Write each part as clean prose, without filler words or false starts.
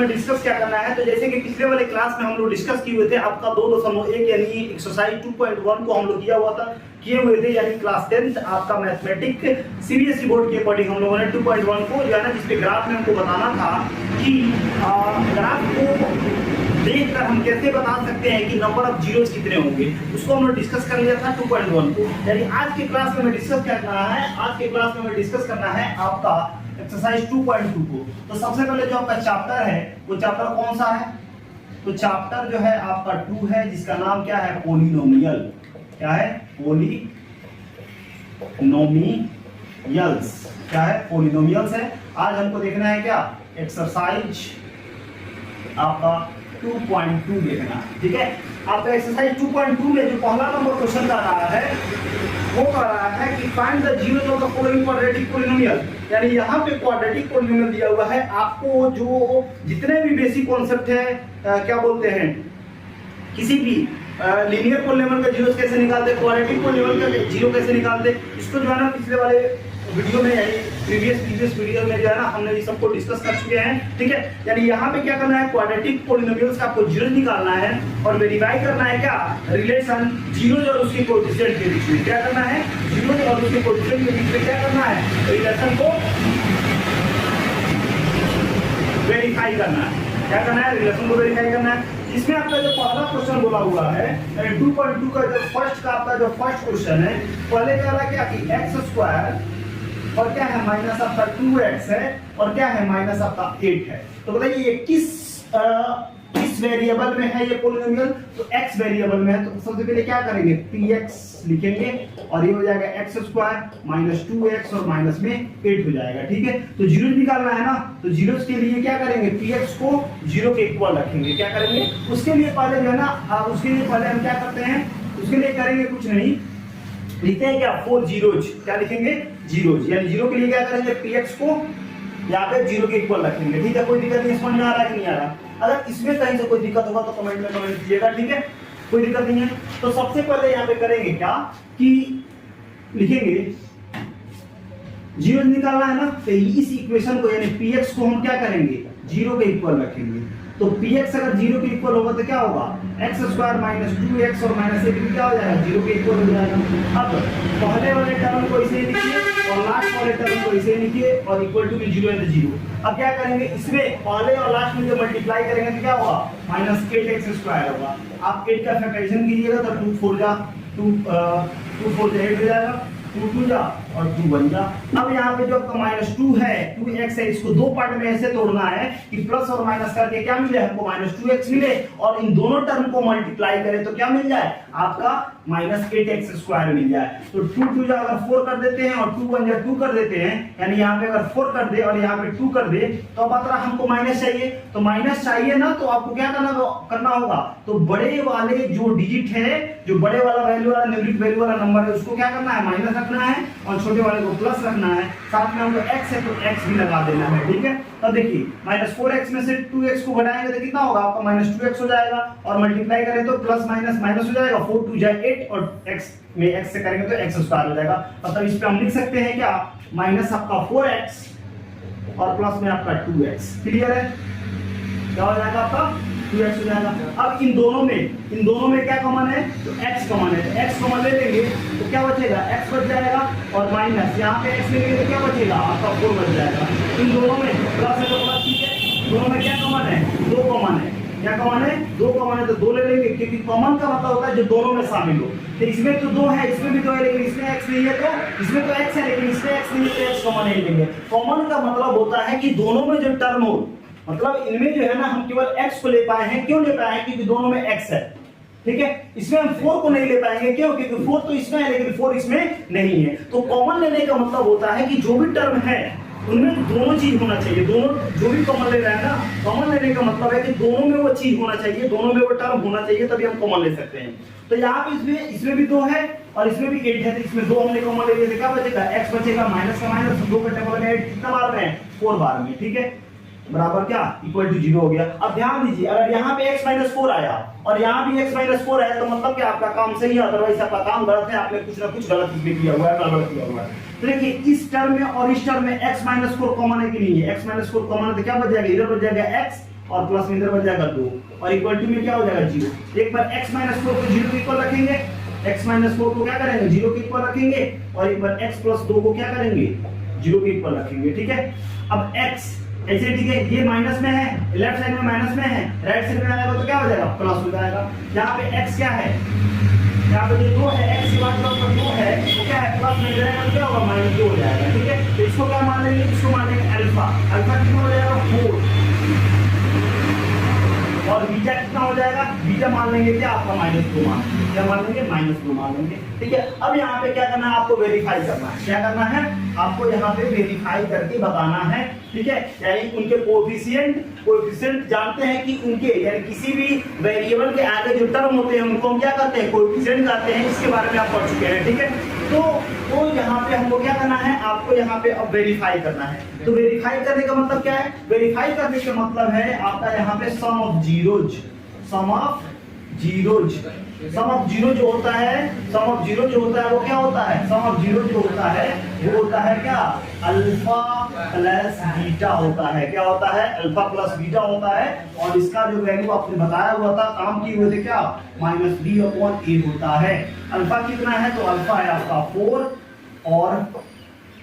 हमें डिस्कस क्या करना है, तो जैसे कि पिछले वाले क्लास में हम लोग डिस्कस किए हुए थे आपका 2.1 यानी एक्सरसाइज 2.1 को हम लोग किए हुए थे यानी क्लास 10th आपका मैथमेटिक्स सीबीएसई बोर्ड के अकॉर्डिंग हम लोगों ने 2.1 को जो है ना, जिसपे ग्राफ में हमको बताना था कि ग्राफ को देखकर हम कैसे बता सकते हैं कि नंबर ऑफ जीरोस कितने होंगे, उसको हमने डिस्कस कर लिया था 2.1 को। यानी आज के क्लास में हमें डिस्कस करना है, आज के क्लास में हमें डिस्कस करना है आपका एक्सरसाइज 2.2 को। तो सबसे पहले जो आपका चैप्टर है वो चैप्टर कौन सा है, तो चैप्टर जो है आपका 2 है, जिसका नाम क्या है, पॉलिनोमियल। क्या है, पॉलिनोमियल्स। क्या है, पॉलिनोमियल्स है। आज हमको देखना है क्या, एक्सरसाइज आपका 2.2 देखना, ठीक है। आपका एक्सरसाइज 2.2 में जो पहला नंबर क्वेश्चन कर रहा है वो कर रहा है कि find the zeros of the following quadratic polynomial. यानी यहाँ पे क्वाड्रेटिक पॉलिनोमियल दिया हुआ है, आपको जो जितने भी बेसिक कॉन्सेप्ट है क्या बोलते हैं, किसी भी लीनियर पॉलिनोमियल का जीरोस कैसे निकालते, क्वाड्रेटिक पॉलिनोमियल का जीरो कैसे निकालते, इसको जो है ना पिछले वाले वीडियो में यानी प्रीवियस वीडियो में जो है ना हमने ये सबको डिस्कस कर चुके हैं, ठीक है। यानी यहाँ पे क्या करना है, क्वाड्रेटिक पॉलिनोमियल्स का आपको जीरो निकालना है और वेरीफाई करना है क्या, रिलेशन जीरो और उसके कोएफिशिएंट के बीच में। क्या करना है, जीरो और उसके कोएफिशिएंट के बीच में क्या करना है, रिलेशन को वेरीफाई करना है। क्या करना है, रिलेशन को वेरीफाई करना है। इसमें आपका जो पहला क्वेश्चन बोला हुआ है 2.2 का जो फर्स्ट का आपका जो फर्स्ट क्वेश्चन है, पहले कह रहा है क्या कि एक्स स्क्वायर और क्या है माइनस आपका 2x है और क्या है माइनस आपका 8 है। तो बताइए ये किस वेरिएबल में है ये पॉलिनोमियल, तो x वेरिएबल में है। तो सबसे पहले क्या करेंगे, px लिखेंगे और ये हो जाएगा एक्स स्क्वायर माइनस 2x और माइनस में 8 हो जाएगा, ठीक है। तो जीरो निकालना है ना, तो जीरोस के लिए क्या करेंगे, px को जीरो के इक्वल रखेंगे। क्या करेंगे, उसके लिए पहले जो है ना, उसके लिए पहले हम क्या करते हैं, उसके लिए करेंगे कुछ नहीं, लिखते हैं क्या, 4 जीरोज। क्या लिखेंगे, जीरोज। यानी जीरो के लिए क्या करेंगे, px को यहाँ पे जीरो के इक्वल रखेंगे, ठीक है। कोई दिक्कत नहीं, समझ में आ रहा है कि नहीं आ रहा। अगर इसमें कहीं से कोई दिक्कत होगा तो कमेंट में कमेंट कीजिएगा, ठीक है, कोई दिक्कत नहीं है। तो सबसे पहले यहाँ पे करेंगे क्या कि लिखेंगे जीरो निकालना है ना, तो इस इक्वेशन को यानी px को हम क्या करेंगे, जीरो के इक्वल रखेंगे। तो px अगर जीरो के इक्वल होगा तो क्या होगा, एक्स स्क्वायर माइनस 2x और माइनस 8 क्या हो जाएगा, जीरो के इक्वल हो जाएगा। अब पहले वाले टर्म को इसे लिखिए और लास्ट वाले टर्म को इसे लिखिए और इक्वल टू में जीरो है तो जीरो। अब क्या करेंगे, इसमें पहले और लास्ट में जो मल्टीप्लाई करेंगे तो क्या होगा, माइनस 8x स्क्वायर होगा। आप 8 का फैक्टराइजेशन कीजिएगा तो 2 4 जा 2 4 8 हो जाएगा, 2 2 जा और 2 1 जा। अब यहाँ पे जो आपका माइनस 2 है 2x है, इसको दो पार्ट में ऐसे तोड़ना है कि प्लस और माइनस करके क्या मिले हमको, माइनस 2x मिले और इन दोनों टर्म को मल्टीप्लाई करें तो क्या मिल जाए, आपका माइनस 8x स्क्वायर मिल जाए। तो 2 2 जा अगर 4 कर देते हैं और 2 1 जा 2 कर देते हैं, यानी यहाँ पे अगर 4 कर दे और यहाँ पे 2 कर दे तो अब अगर हमको माइनस चाहिए, तो माइनस चाहिए ना, तो आपको क्या करना होगा, तो बड़े वाले जो डिजिट है, जो बड़े वाला वैल्यू वाला न्यूमेरिक वैल्यू वाला नंबर है, उसको क्या करना है, माइनस रखना है और छोटे वाले को प्लस रखना है। साथ में हमको x है तो x भी लगा देना है, ठीक है। अब देखिए माइनस 4x में से 2x को घटाएंगे तो कितना होगा, आपका माइनस 2x हो जाएगा और मल्टीप्लाई करें तो प्लस माइनस माइनस हो जाएगा, 4 2 जाए 8 और x में x से करेंगे तो x स्क्वायर हो जाएगा। मतलब इस पे हम लिख सकते हैं क्या, माइनस आपका 4x और प्लस में आपका 2x। क्लियर है, क्या हो जाएगा आपका 2x हो जाएगा। अब इन दोनों में क्या कॉमन है, तो x कॉमन है, तो x कॉमन ले लेंगे तो क्या बचेगा, x बच जाएगा और माइनस यहाँ पे x लेंगे तो क्या बचेगा, आपका 4 बच जाएगा। इन दोनों में प्लस है तो प्लस, ठीक है। दोनों में क्या कॉमन है, 2 कॉमन है। क्या कॉमन है, 2 कॉमन है तो 2 ले लेंगे, क्योंकि कॉमन का मतलब होता है जो दोनों में शामिल हो। तो इसमें तो 2 है, इसमें भी 2 है, लेकिन इसमें x नहीं है, तो इसमें तो x है लेकिन इसमें x नहीं है, तो x कॉमन नहीं लेंगे। कॉमन का मतलब होता है कि दोनों में जो टर्म हो, मतलब इनमें जो है ना हम केवल x को ले पाए हैं। क्यों ले पाए हैं, क्योंकि दोनों में x है, ठीक है। इसमें हम 4 को नहीं ले पाएंगे, क्यों, क्योंकि 4 तो इसमें है लेकिन 4 इसमें नहीं है। तो कॉमन लेने का मतलब होता है कि जो भी टर्म है उनमें दोनों चीज होना चाहिए। दोनों जो भी कॉमन ले रहा है ना, कॉमन लेने का मतलब है कि दोनों में वो चीज होना चाहिए, दोनों में वो टर्म होना चाहिए, तभी हम कॉमन ले सकते हैं। तो यहाँ पे इसमें भी 2 है और इसमें भी 8 है, तो इसमें 2 हमने कॉमन ले लिए, क्या बचेगा, x बचेगा, माइनस का माइनस, 2 का टेबल में 8 कितना बार में, 4 बार में, ठीक है। बराबर क्या, इक्वल टू 0 हो गया। अब ध्यान दीजिए, अगर यहाँ पे x माइनस 4 आया और यहाँ भी x माइनस 4 आया तो मतलब कि आपका काम सही है, अदरवाइज आपका काम गलत है, आपने कुछ ना कुछ गलत इसमें किया हुआ है, गड़बड़ किया हुआ है। तो देखिए इस टर्म में और इस टर्म में x माइनस 4 कॉमन है कि नहीं है, x माइनस 4 कॉमन है तो क्या बच जाएगा, इधर बच जाएगा x और प्लस में इधर बन जाएगा 2 और इक्वल टू में क्या हो जाएगा 0। एक बार x माइनस 4 को 0 के इक्वल रखेंगे, x माइनस 4 को क्या करेंगे 0 के इक्वल रखेंगे और एक बार x प्लस 2 को क्या करेंगे 0 के इक्वल रखेंगे, ठीक है। अब x ऐसे, ठीक है, ये माइनस में है, लेफ्ट साइड में माइनस में है, राइट साइड में आएगा तो क्या हो जाएगा प्लस हो जाएगा। यहाँ पे x क्या है, यहाँ पे जो 2 है x के बाद प्लस 2 है तो क्या है प्लस में जाएगा तो क्या होगा -2 हो जाएगा, ठीक है। तो इसको क्या मान लेंगे, इसको मान लेंगे अल्फा। अल्फा कितना हो जाएगा 4 और बीटा कितना हो जाएगा, बीटा मान लेंगे क्या आपका -2 मान, क्या मान लेंगे -2 मान लेंगे, ठीक है। अब यहाँ पे क्या करना है, आपको वेरीफाई करना है। क्या करना है आपको, यहाँ पे वेरीफाई करके बताना है, ठीक है। यानी उनके कोएफिशिएंट जानते हैं कि उनके यानी किसी भी वेरिएबल के आगे जो टर्म होते हैं उनको हम क्या करते हैं कोएफिशिएंट कहते हैं। इसके बारे में आप पढ़ चुके हैं, ठीक है। तो यहाँ पे हमको क्या करना है, आपको यहाँ पे अब वेरीफाई करना है। तो वेरीफाई करने का मतलब क्या है, वेरीफाई करने का मतलब है आपका यहाँ पे सम ऑफ जीरोज जो होता है, सम ऑफ जीरो जो होता है वो क्या होता है, सम ऑफ जीरो जो होता है वो होता है क्या अल्फा प्लस बीटा होता है। क्या होता है, अल्फा प्लस बीटा होता है। और इसका जो वैल्यू आपने बताया हुआ था, काम किए हुए थे क्या, -b/a होता है। अल्फा कितना है, तो अल्फा है आपका 4 और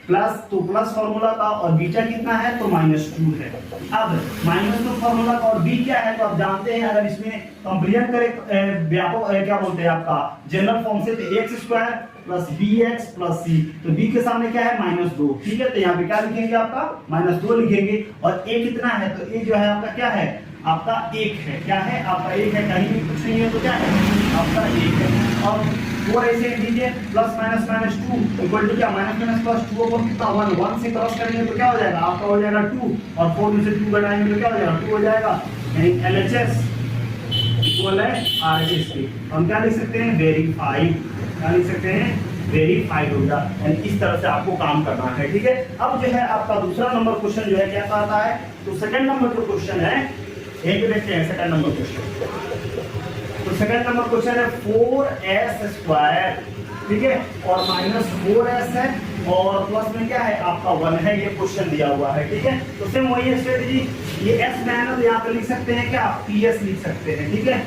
प्लस, तो प्लस फॉर्मूला का, और बीटा कितना है तो -2 है। अब -2 फॉर्मूला का और b क्या है, तो आप जानते हैं अगर इसमें कंपेयर करें व्यापक क्या बोलते हैं आपका जनरल फॉर्म से, तो x² plus bx plus c, तो b के सामने क्या है -2, ठीक है। तो यहाँ पे क्या लिखेंगे आपका -2 लिखेंगे। और a कितना है, तो a जो है आपका क्या है, आपका 1 है। क्या है आपका 1 है, कहीं भी कुछ नहीं है तो क्या है आपका 1 है। और 4 ऐसे लीजिए प्लस -2 इक्वल टू क्या -+2 को कितना 1 से क्रॉस करेंगे तो क्या हो जाएगा आपका हो जाएगा 2 और 4 में से 2 घटाएंगे तो क्या हो जाएगा 2 हो जाएगा। यानी LHS इक्वल है RHS के। हम क्या लिख सकते हैं वेरीफाइड, क्या लिख सकते हैं वेरीफाइड होगा। यानी इस तरह से आपको काम करना है, ठीक है। अब जो है आपका दूसरा नंबर क्वेश्चन जो है क्या आता है, तो सेकंड नंबर जो क्वेश्चन है एक देखते हैं सेकंड नंबर क्वेश्चन। तो सेकंड नंबर क्वेश्चन है 4s², ठीक है, और -4s है और प्लस में क्या है आपका 1 है। ये क्वेश्चन दिया हुआ है, ठीक है। तो सेम वही स्ट्रेटजी, ये s माइनस यहाँ पे लिख सकते हैं क्या ps लिख सकते हैं, ठीक है।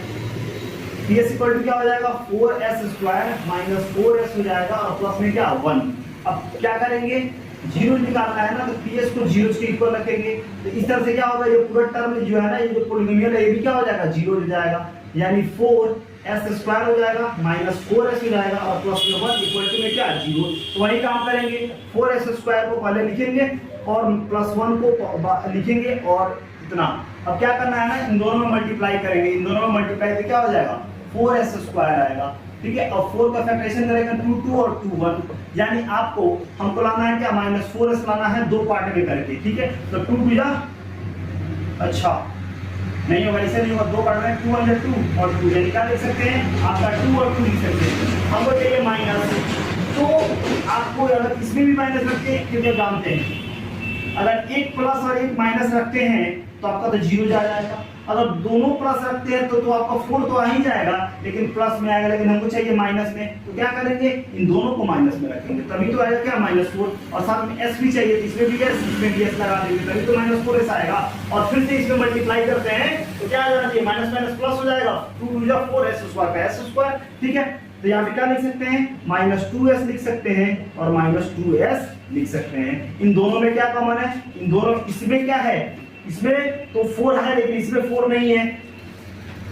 ps इक्वल टू क्या हो जाएगा 4s² -4s हो जाएगा और प्लस में क्या 1। अब क्या करेंगे, जीरो निकालना है ना, तो ps को जीरो के इक्वल रखेंगे। तो इस तरह से क्या होगा, ये पूरा टर्म जो है ना, ये जो पॉलिनोमियल है ये भी क्या हो जाएगा जीरो हो जाएगा। यानी 4s² हो जाएगा -4s हो जाएगा और प्लस में 1 इक्वल टू में क्या 0। तो वही काम करेंगे, 4s² को पहले लिखेंगे और +1 को लिखेंगे और इतना। अब क्या करना है ना, इन दोनों में मल्टीप्लाई करेंगे, इन दोनों में मल्टीप्लाई तो क्या हो जाएगा 4s² आएगा, ठीक है। और 4 का फैक्टराइजेशन करेंगे 2 और 2 1, यानी आपको हमको लाना है क्या -4s लाना है 2 पार्ट में करके, ठीक है। तो 2 2 अच्छा नहीं होगा, ऐसे नहीं होगा, 2 पार्ट में 2 1 2 और 2, यानी क्या लिख सकते हैं आपका 2 और 2 लिख सकते हैं। हमको चाहिए माइनस, तो आपको अगर इसमें भी माइनस रखते हैं क्योंकि जानते हैं अगर एक प्लस और एक माइनस रखते हैं तो आपका तो 0 जा जाएगा। अगर दोनों प्लस रखते हैं तो आपका 4 तो आ ही जाएगा, लेकिन प्लस में आएगा, लेकिन हमको चाहिए माइनस में। तो क्या करेंगे, इन दोनों को माइनस में रखेंगे, तभी तो आएगा क्या -4। और साथ में s भी चाहिए, इसमें भी s, इसमें भी s लगा देंगे, तभी तो -4s आएगा। और फिर से इसमें मल्टीप्लाई करते हैं तो क्या आ जाना चाहिए माइनस प्लस हो जाएगा, 2 2 4s² का s², ठीक है। तो यहाँ पे क्या लिख सकते हैं -2s लिख सकते हैं और -2s लिख सकते हैं। इन दोनों में क्या कॉमन है, इन दोनों, इसमें क्या है, इसमें तो 4 है लेकिन इसमें 4 नहीं है,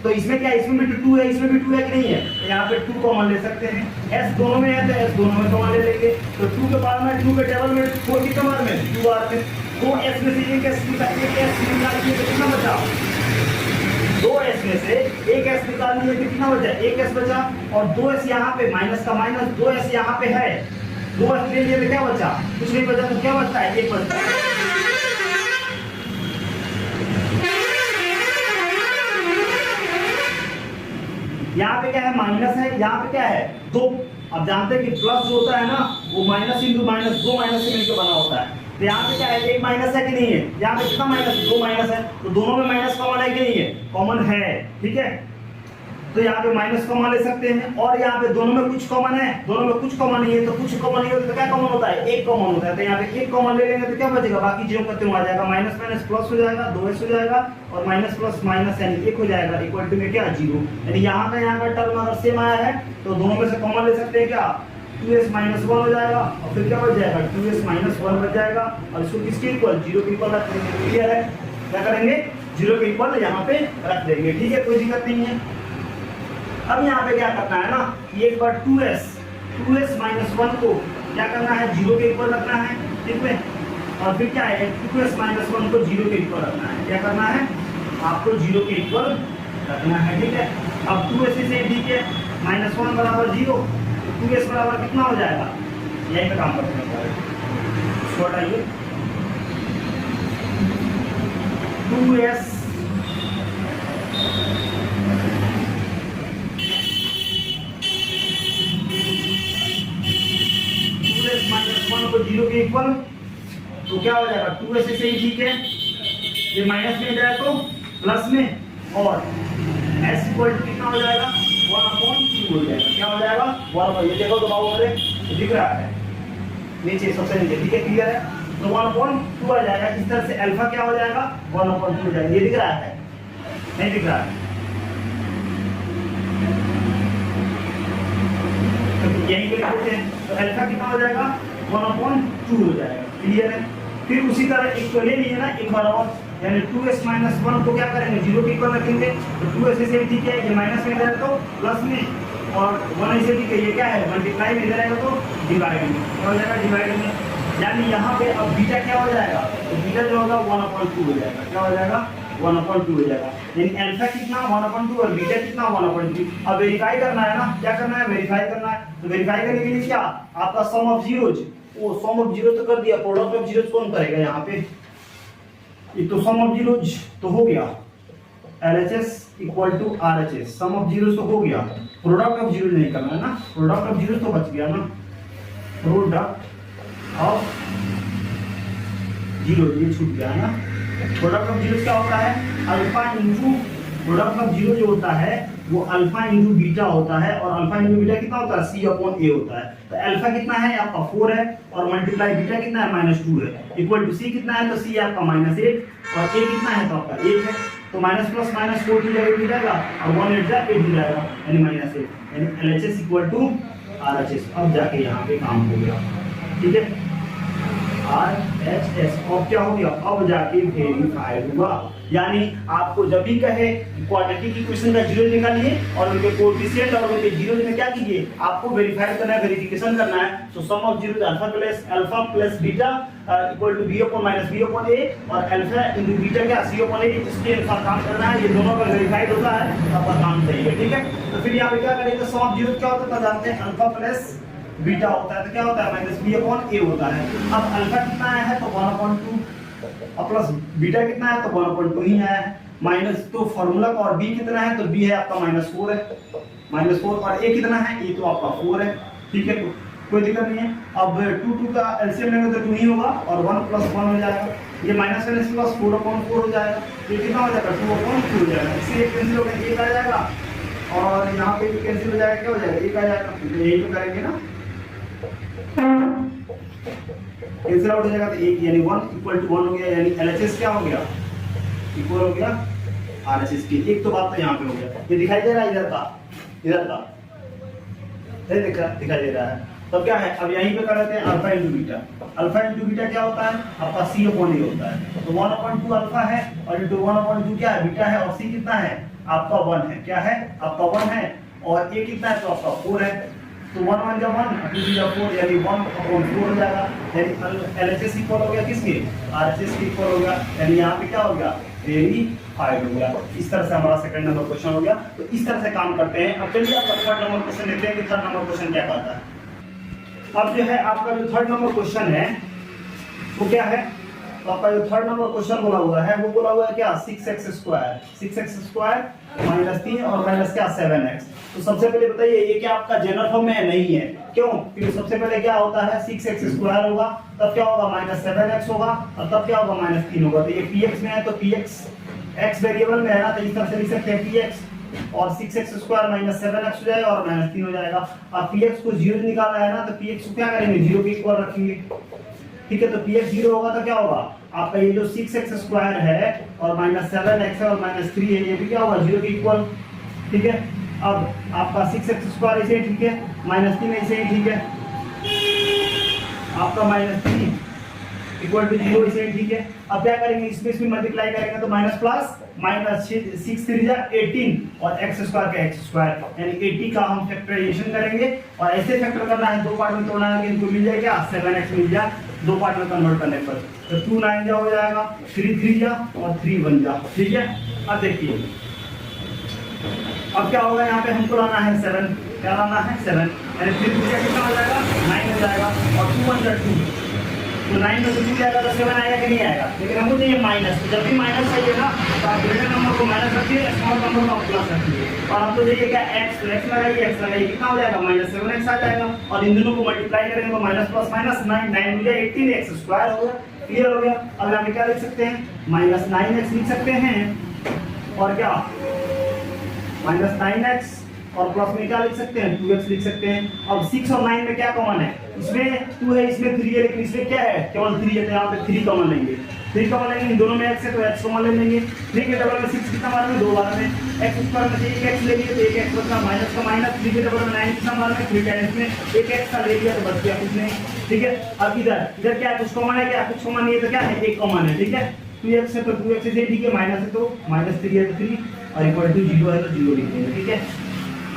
तो इसमें क्या, इसमें भी 2 है, इसमें भी 2 है कि नहीं है, तो यहाँ पे 2 कॉमन ले सकते हैं। s दोनों में है तो s दोनों में कॉमन ले लेंगे। तो 2 के बाद में 2 के टेबल में 4 की कॉमन में 2 बार में 2s में से एक s निकाल दिए तो कितना बचा, 2s में से एक s निकाल दिए तो कितना बचा, एक s बचा। और 2s यहाँ पे माइनस का माइनस 2s यहाँ पे है, 2s ले लिए तो क्या बचा, कुछ नहीं बचा, तो क्या बचता है, एक बचता है। यहाँ पे क्या है माइनस है, यहाँ पे क्या है 2। अब जानते हैं कि प्लस जो होता है ना वो माइनस इंटू माइनस 2 माइनस से मिलकर बना होता है। तो यहाँ पे क्या है, एक माइनस है कि नहीं है, यहाँ पे कितना माइनस 2 माइनस है, तो दोनों में माइनस कॉमन है कि नहीं है, कॉमन है, ठीक है। तो यहाँ पे माइनस कॉमन ले सकते हैं, और यहाँ पे दोनों में कुछ कॉमन है, दोनों में कुछ कॉमन नहीं है, तो कुछ कॉमन नहीं होता तो क्या कॉमन होता है, एक कॉमन होता है। तो यहाँ पे एक कॉमन ले लेंगे तो क्या बचेगा, बाकी जीरो करते हुए आ जाएगा, माइनस माइनस प्लस हो जाएगा, 2s हो जाएगा, और माइनस प्लस माइनस यानी 1 हो जाएगा, इक्वल टू में क्या 0। यानी यहाँ का टर्म अगर सेम आया है तो दोनों में से कॉमन ले सकते हैं क्या, 2s माइनस 1 हो जाएगा, और फिर क्या बच जाएगा, 2s माइनस 1 बच जाएगा, और इसको किसके इक्वल, 0 के इक्वल रख देंगे। क्लियर है, क्या करेंगे, 0 के इक्वल यहाँ पे रख देंगे। ठीक है, कोई दिक्कत नहीं है। अब यहाँ पे क्या करना है ना, ये एक बार 2s माइनस 1 को क्या करना है, 0 के इक्वल रखना है, ठीक है, और फिर क्या है, 2s माइनस 1 को 0 के इक्वल रखना है। क्या करना है, आपको 0 के इक्वल रखना है। ठीक है, अब 2s से ठीक है, माइनस 1 बराबर 0, 2s बराबर कितना हो जाएगा, यही पे काम करते हैं। छोटा ये 2s माइनस 1 को 0 के इक्वल, तो क्या हो जाएगा, 2s से ही ठीक है, ये माइनस में जाए तो प्लस में, और s इक्वल टू कितना हो जाएगा, 1/2 हो जाएगा। क्या हो जाएगा, 1, ये देखो दबाव मेरे दिख रहा है नीचे, सबसे नीचे। ठीक है, क्लियर है, तो 1/2 आ जाएगा। इस तरह से अल्फा क्या हो जाएगा, 1/2 हो जाएगा। ये दिख रहा है, नहीं दिख रहा है, यही पे लिखते हैं, तो अल्फा कितना हो जाएगा, 1/2 हो जाएगा। क्लियर है, फिर उसी तरह एक तो ले लीजिए ना एक बार और, यानी 2s माइनस 1 को क्या करेंगे, 0 के इक्वल रखेंगे, तो 2s से ठीक है, ये माइनस में जाएगा तो प्लस में, और 1 से ठीक है, ये क्या है, मल्टीप्लाई में जाएगा तो डिवाइड में, क्या हो जाएगा, डिवाइड में। यानी यहाँ पे अब बीटा क्या हो जाएगा, तो बीटा जो होगा 1/2 हो जाएगा। क्या हो जाएगा, 1/2 हो जाएगा। यानी अल्फा कितना 1/2 और बीटा कितना 1/2। अब वेरीफाई करना है ना, क्या करना है, वेरीफाई करना है। तो वेरीफाई करने के लिए क्या, आपका सम ऑफ जीरोज, वो सम ऑफ जीरो तो कर दिया, प्रोडक्ट ऑफ जीरोज कौन करेगा, यहाँ पे ये तो सम ऑफ जीरोज तो हो गया, LHS equal to RHS, sum of zeros तो हो गया, प्रोडक्ट ऑफ जीरोज नहीं करना है ना, प्रोडक्ट ऑफ जीरोज तो बच गया ना, प्रोडक्ट ऑफ जीरोज ये छूट गया है ना। प्रोडक्ट ऑफ जीरोज क्या होता है, alpha into, product of zero जो होता है वो अल्फा इंटू बीटा होता है, और अल्फा इंटू बीटा कितना होता है, C/A होता है। तो अल्फा कितना है आपका 4 है, और मल्टीप्लाई बीटा कितना है -2 है, इक्वल टू C कितना है, तो C आपका -8, और A कितना है तो आपका 1 है, तो माइनस प्लस माइनस 4 की जगह मिल जाएगा, और 1 8 जा 8 हो जाएगा, यानी -8, यानी LHS इक्वल टू RHS। अब जाके यहाँ पे काम हो गया, ठीक है, RHS अब क्या हो गया, अब जाके वेरीफाइड हुआ। यानी आपको जब भी कहे क्वाड्रेटिक इक्वेशन का जीरो निकालिए और उनके कोएफिशिएंट और उनके जीरो में क्या कीजिए, आपको वेरीफाई करना है, वेरिफिकेशन करना है। तो sum of zero alpha plus beta equal to b/-b/a, और अल्फा इनटू बीटा क्या c/a, इसके अनुसार काम करना है। ये दोनों अगर वेरीफाइड होता है तो आपका काम सही है, ठीक है। तो फिर यहाँ पे क्या करेंगे, सम ऑफ जीरो क्या होता है जानते हैं, अल्फा प्लस बीटा होता है, तो क्या होता है -b/a होता है। अब अल्फा कितना आया है तो 1/2, और प्लस बीटा कितना है तो 1/2 ही आया है, माइनस तो फार्मूला का, और b कितना है तो b है आपका -4 है, -4, और a कितना है, a तो आपका 4 है, ठीक है, तो कोई दिक्कत नहीं है। अब 2 का एलसीएम लेंगे तो 2 ही होगा, और 1 + 1 हो जाएगा, ये -4 प्लस 4/4 हो जाएगा, तो ये कितना हो जाएगा 2/2 हो जाएगा। इसलिए कैंसिल हो गया, 1 आ जाएगा, और यहाँ पे कैंसिल हो जाएगा, क्या हो जाएगा 1 आ जाएगा, तो यही तो करेंगे ना, कैंसिल आउट हो जाएगा, तो 1 यानी 1 इक्वल टू 1 हो गया, यानी LHS क्या हो गया, इक्वल हो गया RHS की। एक तो बात तो यहाँ पे हो गया, ये दिखाई दे रहा है इधर का दिखाई दे रहा है। तब क्या है, अब यहीं पे कर लेते हैं alpha into beta. Alpha into beta क्या होता है आपका C/A होता है, तो 1/2 अल्फा है, और इंटू 1/2 क्या है बीटा है, और C कितना है आपका 1 है, क्या है आपका 1 है, और A कितना है तो आपका 4 है, तो 1 1 जा 1 2 3 जा 4, यानी 1/4 हो जाएगा, यानी LHS इक्वल हो गया किसके, RHS के इक्वल हो गया, यानी यहाँ पे क्या हो गया, वेरीफाइड हो गया। इस तरह से हमारा सेकंड नंबर क्वेश्चन हो गया। तो इस तरह से काम करते हैं। अब चलिए आपका थर्ड नंबर क्वेश्चन देखते हैं कि थर्ड नंबर क्वेश्चन क्या कहता है। अब जो है आपका जो थर्ड नंबर क्वेश्चन है वो क्या है, तो आपका जो थर्ड नंबर क्वेश्चन बोला हुआ है वो बोला हुआ है क्या, 6x² माइनस 3 और माइनस क्या 7x। तो सबसे पहले बताइए ये क्या आपका जनरल फॉर्म में है, नहीं है, क्यों, क्योंकि सबसे पहले क्या होता है 6x² होगा, तब क्या होगा -7x होगा, और तब क्या होगा -3 होगा। तो ये px में है तो px x वेरिएबल में है ना, तो इस तरह से लिख सकते हैं px, और 6x स्क्वायर माइनस 7x हो जाएगा और माइनस 3 हो जाएगा। अब px को 0 निकाला है ना, तो px को क्या करेंगे 0 के इक्वल रखेंगे, ठीक है। तो px 0 होगा तो क्या होगा आपका ये जो 6x स्क्वायर है और माइनस 7x है और माइनस 3 है, ये भी क्या होगा 0 के इक्वल, ठीक है। अब आपका 6x स्क्वायर ऐसे ही ठीक है, माइनस 3 ऐसे ही ठीक है, आपका माइनस 3 इक्वल टू 0 इसे ठीक है। अब क्या करेंगे इसमें मल्टीप्लाई करेंगे तो माइनस प्लस माइनस 6 3 जा 18 और x स्क्वायर का x स्क्वायर यानी 80 का हम फैक्टराइजेशन करेंगे और ऐसे फैक्टर करना है, दो पार्ट में तोड़ना है, इनको मिल जाएगा 7x मिल जाए दो पार्ट में कन्वर्ट करने पर, तो 2 9 जा हो जाएगा, 3 3 जा और 3 1 जा, ठीक है। अब देखिए अब क्या होगा, यहाँ पे हमको लाना है 7, क्या लाना है 7 यानी 3 2 कितना हो जाएगा 9 हो जाएगा और 2 1 जा 2, तो 9 में से 2 जाएगा तो 7 आएगा कि नहीं आएगा, लेकिन हमको चाहिए माइनस, तो जब भी माइनस चाहिए ना तो आप ग्रेटर नंबर को माइनस रखिए, स्मॉल नंबर को प्लस रखिए, और हमको चाहिए क्या x, तो x लगाइए कितना हो जाएगा माइनस 7x आ जाएगा, और इन दोनों को मल्टीप्लाई करेंगे तो माइनस प्लस माइनस 9 9 हो जाए 18x स्क्वायर हो गया, क्लियर हो गया। अब यहाँ पे क्या लिख सकते हैं माइनस 9x लिख सकते हैं और क्या माइनस 9x और प्लस में क्या लिख सकते हैं 2x लिख सकते हैं। अब 6 और 9 में क्या कॉमन है, इसमें 2 है इसमें 3 है, लेकिन इसमें क्या है केवल 3 है, तो यहाँ पे 3 कॉमन लेंगे, 3 कॉमन लेंगे, इन दोनों में x है तो x कॉमन ले लेंगे, 3 के डबल में 6 कितना बार में 2 बार में, x स्क्वायर में से 1x ले लिए तो 1x बचा माइनस का माइनस, 3 के डबल में 9 कितना बार में 3 टाइम्स में 1x का ले लिया तो बच गया कुछ नहीं, ठीक है। अब इधर क्या है कुछ कॉमन है, क्या कुछ कॉमन नहीं है तो क्या है 1 कॉमन है, ठीक है। 2x है तो 2x से ठीक है, माइनस है तो माइनस 3 है तो 3 और इक्वल टू 0 है तो 0 लिख देंगे, ठीक है।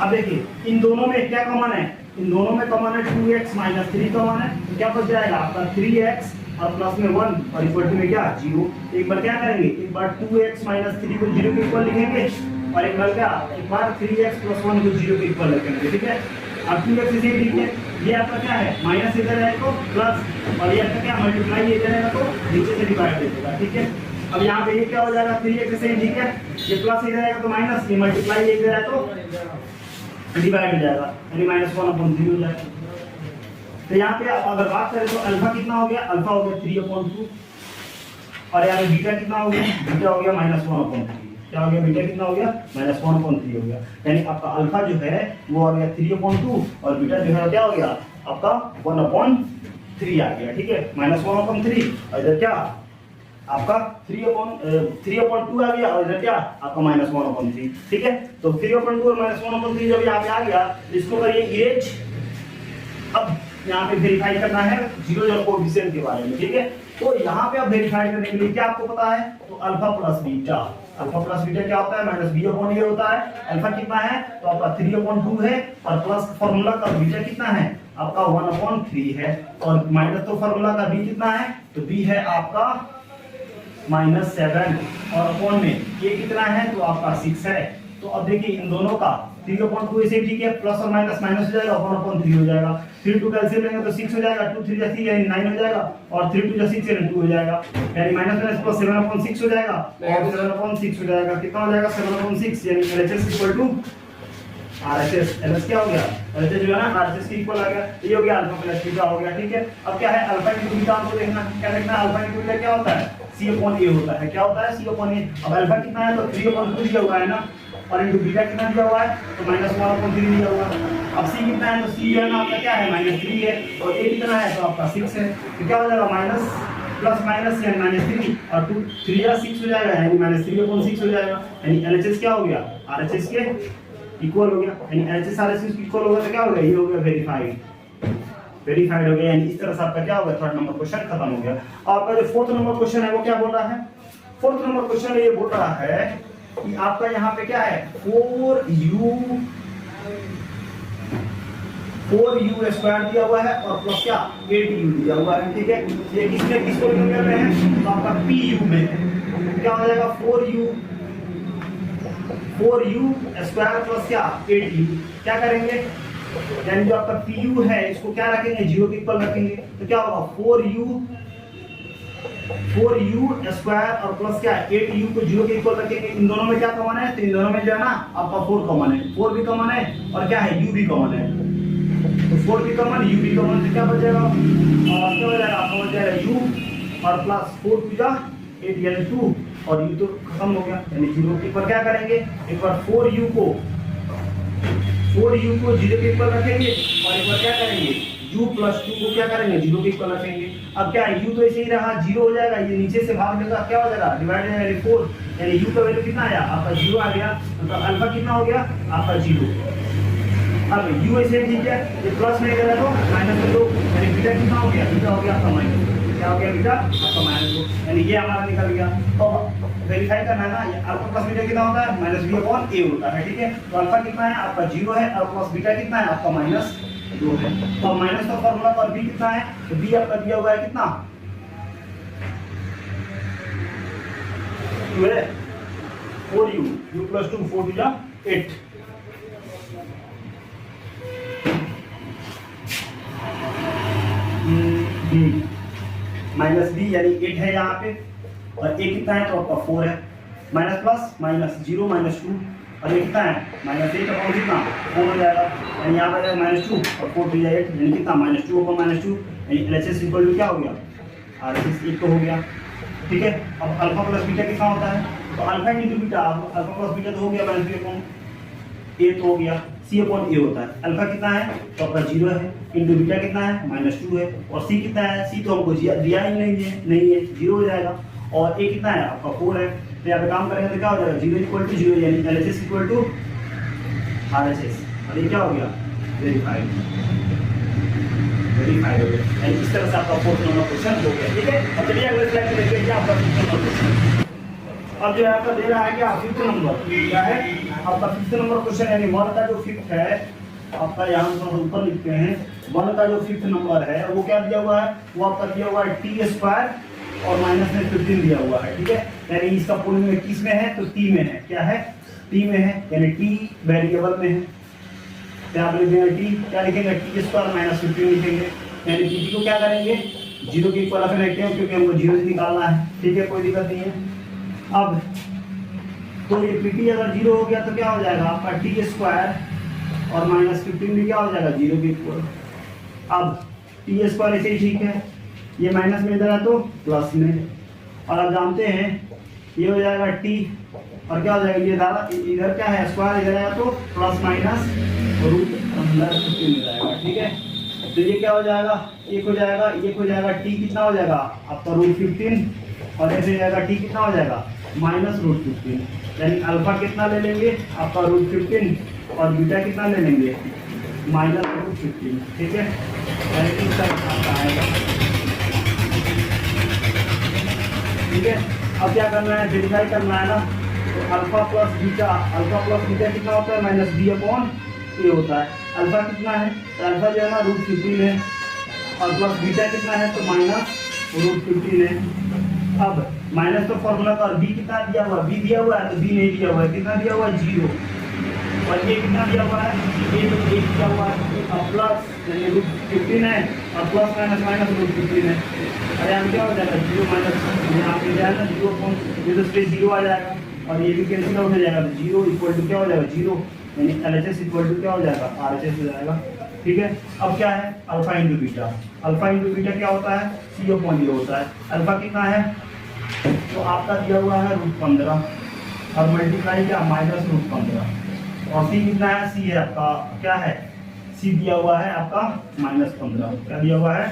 अब देखिए इन दोनों में क्या कॉमन है, इन दोनों में कॉमन है 2x माइनस 3 कॉमन है, तो क्या बच जाएगा आपका 3x और प्लस में 1 और इक्वल टू में क्या 0। एक बार क्या करेंगे, एक बार 2x माइनस 3 को 0 के इक्वल लिखेंगे और एक बार क्या एक बार 3x प्लस 1 को 0 के इक्वल लिखेंगे, ठीक है। अब 2x इसे ठीक है, ये आपका क्या है माइनस इधर है तो प्लस और ये आपका क्या मल्टीप्लाई इधर है तो नीचे से डिवाइड दे देगा, ठीक है। अब यहाँ पे ये क्या हो जाएगा 3x से ठीक है, ये प्लस इधर आएगा तो माइनस, ये मल्टीप्लाई इधर है तो डिवाइड हो जाएगा यानी -1/3 हो जाएगा। तो यहाँ पे अगर बात करें तो अल्फा कितना हो गया, अल्फा हो गया 3/2 और यहाँ पे बीटा कितना हो गया, बीटा हो गया -1/3, क्या हो गया बीटा कितना हो गया -1/3 हो गया, यानी आपका अल्फा जो है वो आ गया 3/2 और बीटा जो है क्या हो गया आपका 1/3 आ गया, ठीक है। -1/3 और इधर क्या आपका 3/2 आ गया और इधर क्या आपका -1/3, ठीक है। तो 3/2 और -1/3 जब यहाँ पे आ गया इसको करिए इरेज। अब यहाँ पे वेरीफाई करना है जीरो और कोएफिशिएंट के बारे में, ठीक है। तो यहाँ पे अब वेरीफाई करने के लिए क्या आपको पता है, तो alpha plus beta, alpha plus beta क्या होता है -b/a होता है। अल्फा कितना है तो आपका 3/2 है और प्लस फार्मूला का बीटा कितना है आपका 1/3 है और माइनस तो फार्मूला का b कितना है तो b है आपका -7 और अपॉन में ये कितना है तो आपका 6 है। तो अब देखिए इन दोनों का 3/2 ऐसे ठीक है, प्लस और माइनस माइनस हो जाएगा, 1/3 हो जाएगा, 3 2 कैंसिल लेंगे तो 6 हो जाएगा, 2 3 जा 3 यानी 9 हो जाएगा और 3 2 जा 6 यानी 2 हो जाएगा, यानी माइनस प्लस 7/6 हो जाएगा और 7/6 हो जाएगा, कितना हो जाएगा 7/6 यानी LHS equal to RHS। LHS क्या हो गया LHS जो है ना RHS के इक्वल आ गया, ये हो गया अल्फा प्लस बीटा हो गया, ठीक है। अब क्या है अल्फा इनटू बीटा हमको देखना, क्या देखना अल्फा इनटू बीटा क्या होता है C/A होता है, क्या होता है C/A। अब अल्फा कितना है तो 3/2 दिया हुआ है ना और इनटू बीटा कितना दिया हुआ है तो -1/3 दिया हुआ है। अब C कितना है तो C है ना आपका क्या है -3 है और A कितना है तो आपका 6 है, तो क्या हो जाएगा माइनस प्लस माइनस यानी -3 और 2 3 या 6 हो जाएगा यानी -3/6 हो जाएगा, यानी LHS क्या हो गया RHS के इक्वल हो गया, यानी LHS RHS इक्वल होगा तो क्या हो गया ये हो गया वेरीफाइड हो गया, यानी इस तरह से आपका क्या होगा थर्ड नंबर क्वेश्चन खत्म हो गया। आपका जो फोर्थ नंबर क्वेश्चन है वो क्या बोल रहा है, फोर्थ नंबर क्वेश्चन ये बोल रहा है कि आपका यहाँ पे क्या है 4u स्क्वायर दिया हुआ है और प्लस क्या 8u दिया हुआ है, ठीक है। ये किसमें किसको यूज कर रहे हैं तो आपका pu में है, क्या हो जाएगा 4u स्क्वायर प्लस क्या 8u, क्या करेंगे यानी जो आपका pu है इसको क्या रखेंगे 0 के इक्वल रखेंगे, तो क्या होगा 4u स्क्वायर और प्लस क्या 8u को 0 के इक्वल रखेंगे। इन दोनों में क्या कॉमन है तो इन दोनों में जो है ना आपका 4 कॉमन है, 4 भी कॉमन है और क्या है u भी कॉमन है, तो 4 भी कॉमन u भी कॉमन, तो क्या बचेगा और क्या हो जाएगा आपका बच जाएगा u और प्लस 4 2 जा 8 यानी 2 और u तो खत्म हो गया, यानी 0 के इक्वल क्या करेंगे, एक बार 4u को 0 के इक्वल रखेंगे और एक बार क्या करेंगे u प्लस 2 को क्या करेंगे 0 के इक्वल रखेंगे। अब क्या है u तो ऐसे ही रहा 0 हो जाएगा, ये नीचे से भाग देगा क्या हो जाएगा डिवाइड यानी 4, यानी u का वैल्यू कितना आया आपका 0 आ गया, मतलब अल्फा कितना हो गया आपका 0। अब u ऐसे ठीक है, ये प्लस में इधर है तो माइनस कर दो, यानी बीटा कितना हो गया, बीटा हो गया आपका माइनस, क्या हो गया बीटा आपका -2, यानी ये हमारा निकल गया। तो वेरीफाई करना है ना, ये अल्फा प्लस बीटा कितना होता है -b/a होता है, ठीक है। तो अल्फा कितना है आपका 0 है और प्लस बीटा कितना है आपका -2 है। तो माइनस का फार्मूला और b कितना है, तो b आपका दिया हुआ है कितना 2 है 4u, u + 2 4 2 जा 8, माइनस बी यानी 8 है यहाँ पे और a कितना है तो आपका 4 है, माइनस प्लस माइनस 0 -2 और ये कितना है -8 और कितना 4 हो जाएगा, यानी यहाँ पर -2 और 4 to 8 यानी कितना -2/-2, यानी LHS इक्वल क्या हो गया RHS 1 तो हो गया, ठीक है। अब अल्फा प्लस बीटा कितना होता है, तो alpha into beta, alpha plus beta तो हो गया -b/a तो हो गया, c/a होता है। अल्फा कितना है तो आपका 0 है, इंटू बीटा कितना है -2 है, और c कितना है, c तो हमको दिया ही नहीं है 0 हो जाएगा, और a कितना है आपका 4 है। तो यहाँ पे काम करेंगे तो क्या हो जाएगा 0 = 0, यानी LHS = RHS, और ये क्या हो गया वेरीफाइड हो गया, यानी इस तरह से आपका 4th नंबर क्वेश्चन हो गया, ठीक है। अब चलिए अगले स्लाइड पे देखते हैं आपका 5th नंबर क्वेश्चन। अब जो है आपका दे रहा है क्या 5th नंबर, क्या है आपका 5th नंबर क्वेश्चन, यानी 1 का जो 5th है आपका, यहाँ हम ऊपर लिखते हैं 1 का जो 5th नंबर है वो क्या दिया हुआ है, वो आपका दिया हुआ है t² और माइनस में 15 दिया हुआ है, ठीक है। यानी इसका पूर्ण में किस में है तो t में है, क्या है t में है, यानी t वेरिएबल में है, क्या आप लिखेंगे t, क्या लिखेंगे t² - 15 लिखेंगे, यानी pt को क्या करेंगे 0 के इक्वल रखते हैं क्योंकि हमको 0 से निकालना है, ठीक है, कोई दिक्कत नहीं है। अब तो ये pt अगर 0 हो गया तो क्या हो जाएगा आपका t² और -15 भी क्या हो जाएगा 0 के इक्वल। अब t² ऐसे ही ठीक है, ये माइनस में इधर है तो प्लस में, और आप जानते हैं ये हो जाएगा t और क्या हो जाएगा ये इधर क्या है स्क्वायर, इधर आया तो प्लस माइनस √15 हो जाएगा, ठीक है। तो ये क्या हो जाएगा, एक हो जाएगा t कितना हो जाएगा आपका √15 और ऐसे जाएगा t कितना हो जाएगा -√15, यानी अल्फा कितना ले लेंगे आपका √15 और बीटा कितना ले लेंगे -√15, ठीक है, यानी इस तरह आपका आएगा, ठीक है। अब क्या करना है वेरीफाई करना है ना, तो अल्फा प्लस बीटा कितना होता है -b/a होता है। अल्फा कितना है तो अल्फा जो है ना √15 है और प्लस बीटा कितना है तो -√15 है। अब माइनस तो फॉर्मूला का, और b कितना दिया हुआ है, b दिया हुआ है तो b नहीं दिया हुआ है, कितना दिया हुआ है 0, और a कितना दिया हुआ है a दिया हुआ है प्लस यानी √15 है और प्लस माइनस √15 है, अरे यहाँ क्या हो जाएगा 0 माइनस यहाँ पे जाएगा 0 आ जाएगा और ये भी कैंसिल आउट हो जाएगा, तो 0 = क्या हो जाएगा 0, यानी LHS = क्या हो जाएगा RHS हो जाएगा, ठीक है। अब क्या है अल्फा इंटू बीटा क्या होता है c/0 होता है। अल्फा कितना है तो आपका दिया हुआ है √15 और मल्टीप्लाई क्या -√15, और c कितना है, c है आपका क्या है c दिया हुआ है आपका -15, क्या दिया हुआ है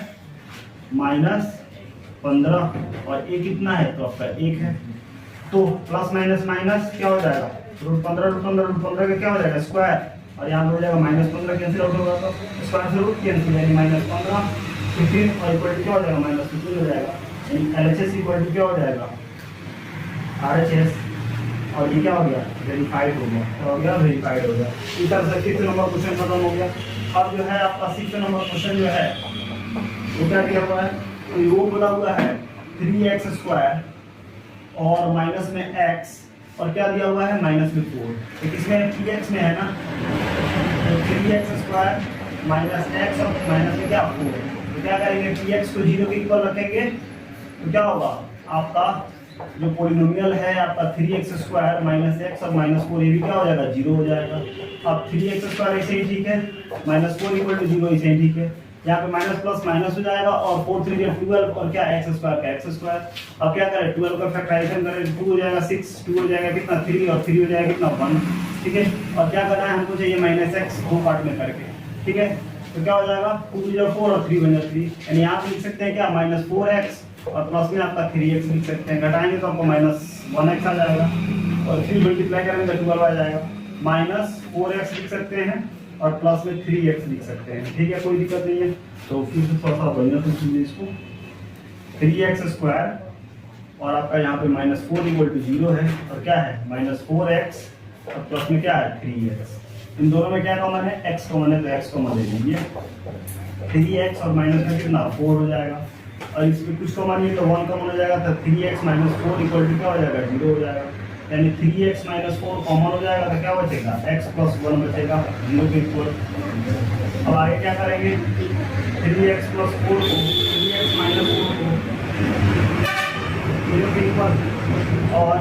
-15 और a कितना है तो आपका 1 है, तो प्लस माइनस क्या हो जाएगा √15 का क्या हो जाएगा स्क्वायर, और यहाँ पे हो जाएगा -15 कैंसिल आउट होगा तो स्क्वायर से रूट कैंसिल, यानी -15 15 और इक्वल क्या हो जाएगा -15 हो जाएगा, यानी LHS = क्या हो जाएगा RHS, और ये क्या हो गया वेरीफाइड हो गया, क्या हो गया वेरीफाइड हो गया। इस तरह से 5th नंबर क्वेश्चन खत्म हो गया। अब जो है आपका 6th नंबर क्वेश्चन जो है वो क्या दिया हुआ है, तो वो बोला हुआ है 3x² और माइनस में x और क्या दिया हुआ है -4, तो किसमें px में है ना, तो 3x² माइनस x और माइनस में क्या 4, तो क्या करेंगे px को 0 के इक्वल रखेंगे तो क्या होगा आपका जो पोलिनोमियल है आपका 3x² - x और -4 ये भी क्या हो जाएगा 0 हो जाएगा। अब 3x² ऐसे ही ठीक है, -4 = 0 ऐसे ही ठीक है, यहाँ पे माइनस प्लस माइनस हो जाएगा और 4 3 12 और क्या एक्स स्क्वायर का एक्स स्क्वायर। अब क्या करें 12 का फैक्टराइजेशन करें, 2 हो जाएगा 6, 2 हो जाएगा कितना 3 और 3 हो जाएगा कितना 1, ठीक है। और क्या करना है हमको चाहिए माइनस एक्स दो पार्ट में करके, ठीक है। तो क्या हो जाएगा 2 4 और 3 बन जाएगा 3, यानी यहाँ पे लिख सकते हैं क्या माइनस 4x और प्लस में आपका 3x लिख सकते हैं, घटाएंगे तो आपको माइनस 1x आ जाएगा और 3 मल्टीप्लाई करेंगे तो 12 आ जाएगा, माइनस 4x लिख सकते हैं और प्लस में 3x लिख सकते हैं, ठीक है, कोई दिक्कत नहीं है। तो फिर से थोड़ा सा बढ़िया से सुनिए इसको, 3x स्क्वायर और आपका यहाँ पे माइनस 4 इक्वल टू 0 है और क्या है माइनस 4x और प्लस में क्या है 3x। इन दोनों में क्या कॉमन है x कॉमन है तो x कॉमन ले लीजिए, 3x और माइनस में कितना 4 हो जाएगा और इसमें कुछ कॉमन है तो 1 कॉमन हो जाएगा तो 3x माइनस 4 इक्वल टू क्या हो जाएगा 0 हो जाएगा, यानी 3x माइनस 4 कॉमन हो जाएगा तो क्या बचेगा x प्लस 1 बचेगा 0 के इक्वल। अब आगे क्या करेंगे 3x प्लस 4 को 3x माइनस 4 को 0 के इक्वल और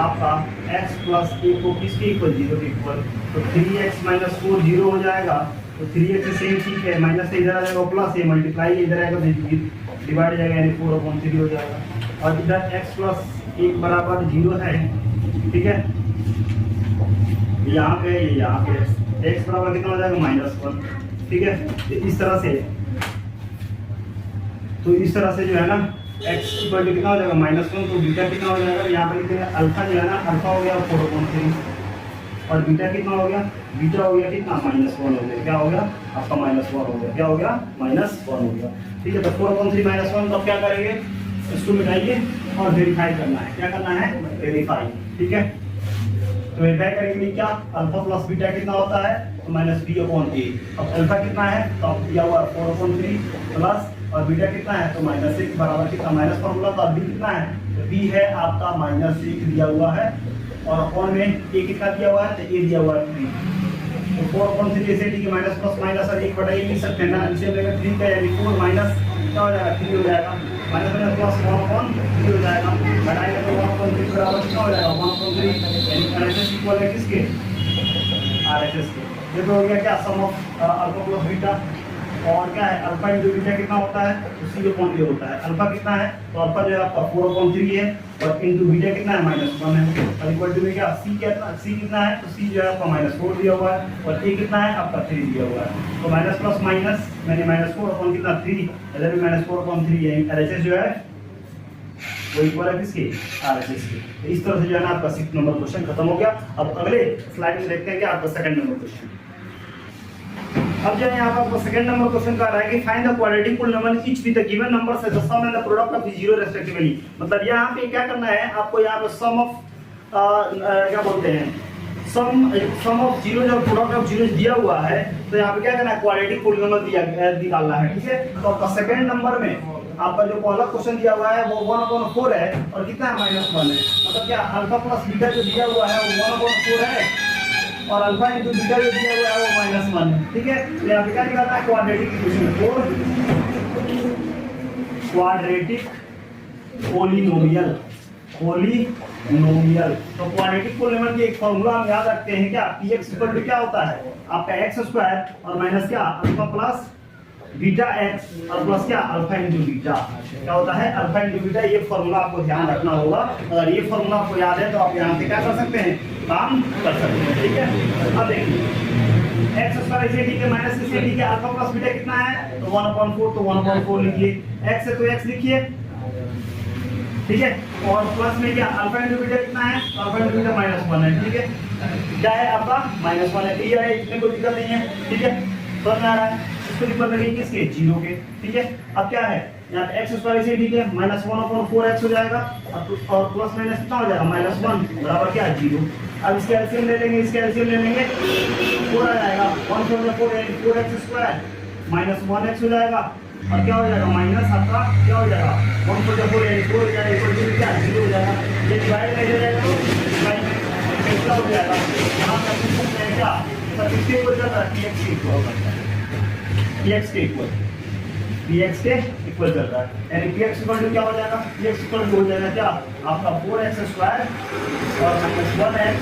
आपका x प्लस 1 को किसके इक्वल 0 के इक्वल, तो 3x माइनस 4 0 हो जाएगा तो 3x से सेम ठीक है, माइनस से इधर आ जाएगा प्लस, ये मल्टीप्लाई इधर आएगा तो डिवाइड जाएगा यानी 4/3 हो जाएगा और इधर x प्लस 1 बराबर 0 है, ठीक है। यहाँ पे ये यहाँ पे x बराबर कितना हो जाएगा -1, ठीक है। तो इस तरह से जो है ना x इक्वल टू कितना हो जाएगा -1 तो बीटा कितना हो जाएगा, यहाँ पे लिखेंगे अल्फा जो है ना अल्फा हो गया 4/3 और बीटा कितना हो गया, बीटा हो गया कितना -1 हो गया, क्या हो गया आपका -1 हो गया, क्या हो गया -1 हो गया, ठीक है। तो 4/3 -1 तो क्या करेंगे इसको मिटाइए और वेरीफाई करना है, क्या करना है वेरीफाई, ठीक है। तो वेरीफाई करेंगे क्या अल्फा प्लस बीटा कितना होता है तो -b/a। अब अल्फा कितना है तो अब दिया हुआ 4/3 प्लस और बीटा कितना है तो -1 बराबर कितना माइनस फॉर्मूला तो b कितना है तो b है आपका -1 दिया हुआ है और अपॉन में a कितना दिया हुआ है तो a दिया हुआ है 3, तो 4/3 ऐसे ठीक है माइनस प्लस माइनस और 1/a लिख सकते हैं ना, इसे लेकर 3 का यानी 4 माइनस क्या हो जाएगा 3 हो जाएगा, माइनस में प्लस 1/3 हो जाएगा, घटाएंगे तो 1/3 बराबर कितना हो जाएगा 1/3 यानी RHS इक्वल है किसके RHS के। ये तो हो गया क्या सम ऑफ अल्फा प्लस बीटा और क्या है अल्फा इंटू बीटा कितना होता है तो c/a होता है। अल्फा कितना है तो अल्फा जो है आपका 4/3 है और इंटू बीटा कितना है -1 है और इक्वल टू में क्या c कितना है तो c जो है आपका -4 दिया हुआ है और a कितना है आपका 3 दिया हुआ है, तो माइनस प्लस माइनस मैंने -4 अपॉन कितना 3 इधर भी -4/3 है, RHS जो है वो इक्वल है किसके RHS के। तो इस तरह से जो है ना आपका 6 नंबर क्वेश्चन खत्म हो गया। अब अगले स्लाइड में देखते हैं कि आपका सेकंड नंबर क्वेश्चन। अब जो है यहाँ पर आपको सेकंड नंबर क्वेश्चन का रहा है कि find the quadratic polynomial each with the given numbers as the sum and the product of the zero respectively. मतलब यहाँ पे क्या करना है आपको, यहाँ पे सम ऑफ क्या बोलते हैं सम ऑफ जीरो जो प्रोडक्ट ऑफ जीरो दिया हुआ है तो यहाँ पे क्या करना है क्वाड्रेटिक पोलिनोमियल निकालना है, ठीक है। तो आपका सेकंड नंबर में आपका जो पहला क्वेश्चन दिया हुआ है वो 1/4 है और कितना है -1 है, मतलब क्या अल्फा प्लस बीटा जो दिया हुआ है वो 1/4 है और अल्फा इंटू बीटा जो दिया हुआ है वो -1 है, ठीक है। तो यहाँ पे क्या निकालना है क्वाड्रेटिक इक्वेशन क्वाड्रेटिक पोलिनोमियल तो क्वाड्रेटिक पोलिनोमियल की एक फॉर्मूला हम याद रखते हैं क्या px इक्वल टू क्या होता है आपका x² और माइनस क्या अल्फा प्लस बीटा x और प्लस क्या अल्फा इंटू बीटा क्या होता है अल्फा इंटू बीटा। ये फॉर्मूला आपको ध्यान रखना होगा, अगर ये फॉर्मूला आपको याद है तो आप यहाँ से क्या कर सकते हैं काम कर सकते हैं, ठीक है। अब देखिए x² इसे ठीक है माइनस इसे ठीक है अल्फा प्लस बीटा कितना है तो 1/4 तो 1/4 लिखिए, x है तो x लिखिए, ठीक है। और प्लस में क्या अल्फा इंटू बीटा कितना है तो अल्फा इंटू बीटा -1 है, ठीक है। क्या है आपका -1 है, क्लियर है, इसमें कोई दिक्कत नहीं है, ठीक है। समझ में आ रहा है, इसको इक्वल करेंगे किसके 0 के, ठीक है। अब क्या है यहाँ पे x² से ठीक है -1/4x हो जाएगा और प्लस माइनस कितना हो जाएगा -1 बराबर क्या 0। अब इसके एलसीएम ले लेंगे, इसके एलसीएम ले लेंगे 4 आ जाएगा 1/4 -1x हो जाएगा और क्या हो जाएगा माइनस आपका क्या हो जाएगा 1/4 यानी 4 हो जाएगा इक्वल टू क्या 0 हो जाएगा। ये डिवाइड कर जाएगा तो डिवाइड में कितना हो जाएगा यहाँ पे पूछ रहे हैं क्या सब इसके इक्वल चल रहा है px के इक्वल चल रहा है, यानी px इक्वल टू क्या हो जाएगा px इक्वल टू हो जाएगा क्या आपका 4x² और -1x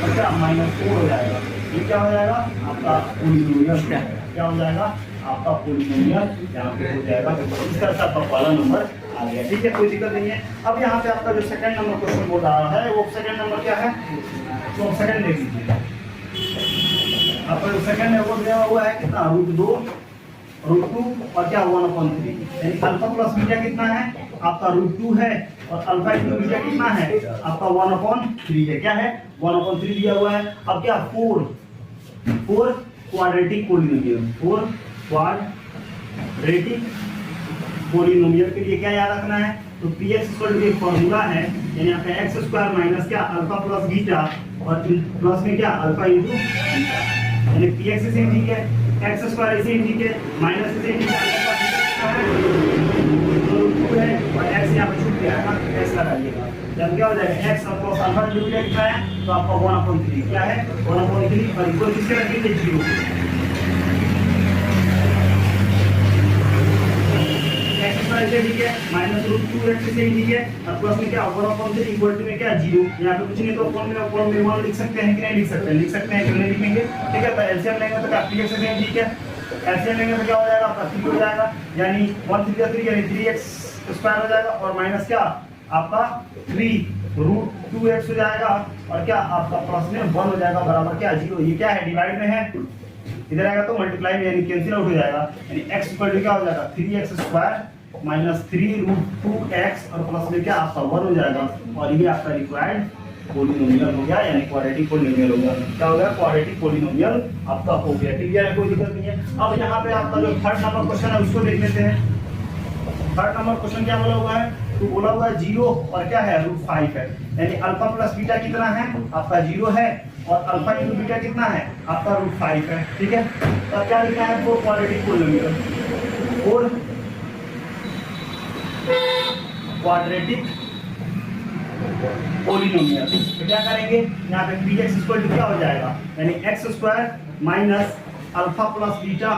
और क्या -4 हो जाएगा। ये क्या हो जाएगा आपका पोलिनोमियल क्या हो जाएगा आपका पॉलिनोमियल यहाँ पे हो जाएगा। इस तरह से आपका पहला नंबर आ गया, ठीक है, कोई दिक्कत नहीं है। अब यहाँ पे आपका जो सेकंड नंबर क्वेश्चन बोल रहा है वो सेकंड नंबर क्या है, तो सेकंड देख लीजिए। आपका जो सेकंड है वो दिया हुआ है कितना, √2 √2 और क्या 1/3, यानी अल्फा प्लस बीटा कितना है आपका √2 है और अल्फा इंटू बीटा कितना है आपका 1/3 है। क्या है 1/3 दिया हुआ है। अब क्या 4 क्वाड्रेटिक पोलिनोमियल, 4 क्वाड्रेटिक पोलिनोमियल के लिए क्या याद रखना है, तो px इक्वल टू एक फॉर्मूला है, यानी आपका x² माइनस क्या अल्फा प्लस बीटा और प्लस में क्या अल्फा इंटू बीटा, यानी px से सेम ठीक है, x² ऐसे ही ठीक है, माइनस से सेम ठीक है, तो √2 है और x यहाँ पे छूट गया है ना, x लगाइएगा, जब क्या हो जाएगा x और प्लस अल्फा इंटू बीटा कितना है, तो आपका 1/3 क्या है 1/3 और इक्वल किसके रखेंगे 0, ऐसे ठीक है, माइनस √2x से ठीक है और प्लस में क्या 1/3 इक्वल टू में क्या 0, यहाँ पे कुछ नहीं तो फॉर्म में 1 लिख सकते हैं कि नहीं लिख सकते हैं, लिख सकते हैं कि नहीं लिखेंगे, ठीक है। तो एलसीएम लेंगे तो क्या px से ठीक है, एलसीएम लेंगे तो क्या हो जाएगा आपका 3 हो जाएगा, यानी 1 3 3 यानी 3x² हो जाएगा और माइनस क्या आपका 3 √2x हो जाएगा और क्या आपका प्लस में 1 हो जाएगा बराबर क्या 0। ये क्या है डिवाइड में है, इधर आएगा तो मल्टीप्लाई में यानी कैंसिल आउट हो जाएगा, यानी x इक्वल टू क्या हो जाएगा 3x² माइनस 3 √2x और प्लस में क्या आपका 1 हो जाएगा और ये आपका रिक्वायर्ड पोलिनोमियल हो गया, यानी क्वाड्रेटिक पोलिनोमियल हो गया। क्या हो गया क्वाड्रेटिक पोलिनोमियल आपका हो गया, क्लियर है, कोई दिक्कत नहीं है। अब यहाँ पे आपका जो थर्ड नंबर क्वेश्चन है उसको देख लेते हैं। थर्ड नंबर क्वेश्चन क्या बोला हुआ है, तो बोला हुआ है 0 और क्या है √5 है, यानी अल्फा प्लस बीटा कितना है आपका 0 है और अल्फा इंटू बीटा कितना है आपका √5 है, ठीक है। तो क्या लिखना है 4 क्वाड्रेटिक पोलिनोमियल, 4 क्वाड्रेटिक पोलिनोमियल। तो क्या करेंगे यहाँ पे px इक्वल टू क्या हो जाएगा, यानी x² minus alpha plus beta